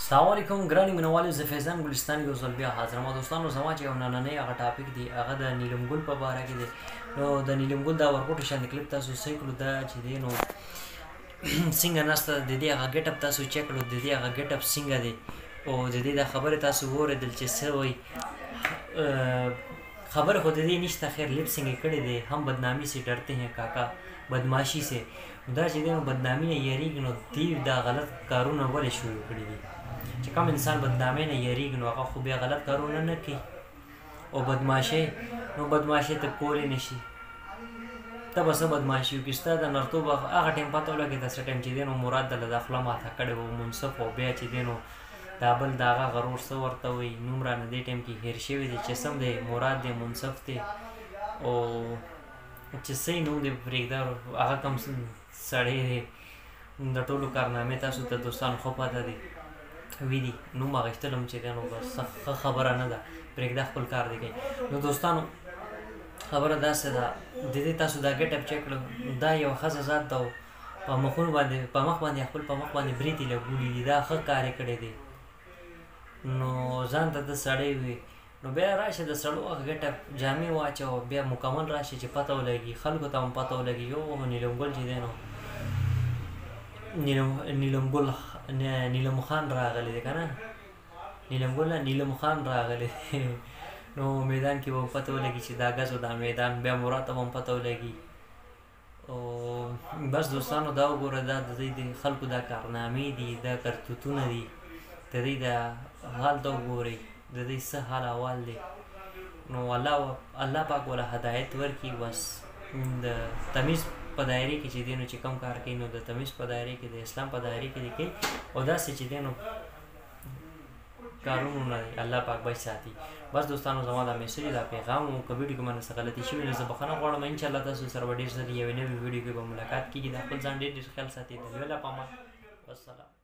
السلام علیکم ګراني مینوالو، زه فیضان ګلستان یو ځل بیا حاضر یم. دوستانو زما چې یو نننی هغه ټاپک دی هغه د نیلم ګل په باره کې دی. نو د نیلم ګل دا ورکوټو شاندې کلیپ تاسو صحیح کړو، دا چې دی نو څنګه ناسته د دې هغه ګیټ اپ تاسو چیک کړو، د دې هغه ګیټ اپ څنګه دی او د دې دا خبرې تاسو واورېدل چې څه وایي. خبر خود دې نشته، خیر لپ سنگ کړی دی. هم بدنامی سے ڈرتے ہیں کاکا بدماشی سے. دا چې دی نو بدنامي نه یریږي، نو دی دا غلط کارونه ولې شروع کړي دي. چې کوم انسان بدنامۍ نه یریږي نو هغه خو بیا غلط کارونه نه کوي. او بدماشۍ نو بدماشۍ ته کولی نه شي، ته به څه بدماشي وکړي. ستا د نرتوب هغه ټایم پته ولګېد څه ټایم چې دی نو مراد دله دا خوله ماته کړې وه منصف، او بیا چې دی نو دا بل د هغه غرور څه ورته وایي نوم رانه دې ټایم کې هېر شوی دی چې سم دی مراد دی منصف دی. او چې صحیح نوم دی پرېږده، هغه کوم سړی دی د ټولو کارنامې تاسو ته دوستانو ښه پته دی وي دي. نوم اخیستل هم چې دی نو بس ښه خبره نه ده، پرېږده خپل کار دی کوي. نو دوستانو خبره داسې ده، د دې تاسو دا ګیټ اپ چیک کړو، دا یو ښځه ذات ده او په مخونو باندې په مخ باندې خپل په مخ باندې برېتې لګولي دي، دا ښه کار یې کړی دی. نو ځان ته د سړی وي نو بیا راشه د سړو هغه ګیټ اپ جامې واچوه، بیا مکمل راشي چې پته ولګي خلکو ته هم پته ولګي یو نیلم ګل چې دی نو نیلم خان راغلی دی که نه، نیلم ګل نه نیلم خان راغلی دی. نو میدان کې به هم پته ولګي چې دا ګز و دا میدان، بیا مراد ته به هم پته ولګي. او بس دوستانو دا وګوره، دا د دوی د خلکو دا کارنامې دي، دا کرتوتونه دي، د دوی دا حال ته وګورئ، د دوی څه حال احوال دی. نو الله پاک وله هدایت ورکړي. بس د تمیز په دایرې کې چې دی نو چې کوم کار کوي نو د تمیز په دایرې کې د اسلام په دایرې کې دی کوي، او داسې چې دی نو کارونو نه دی الله پاک بچ ساتي. بس دوستانو زما دا میسج دا پیغام و، که ویډیو کې مانه څه غلطي شوې نو زه بخښنه غواړم. انشاءالله تاسو سره به ډېر ژر یوې نوې ویډیو کې به ملاقات کېږي. د خپل ځان ډېر خیال ساتئ. د لوی الله په امان، والسلام.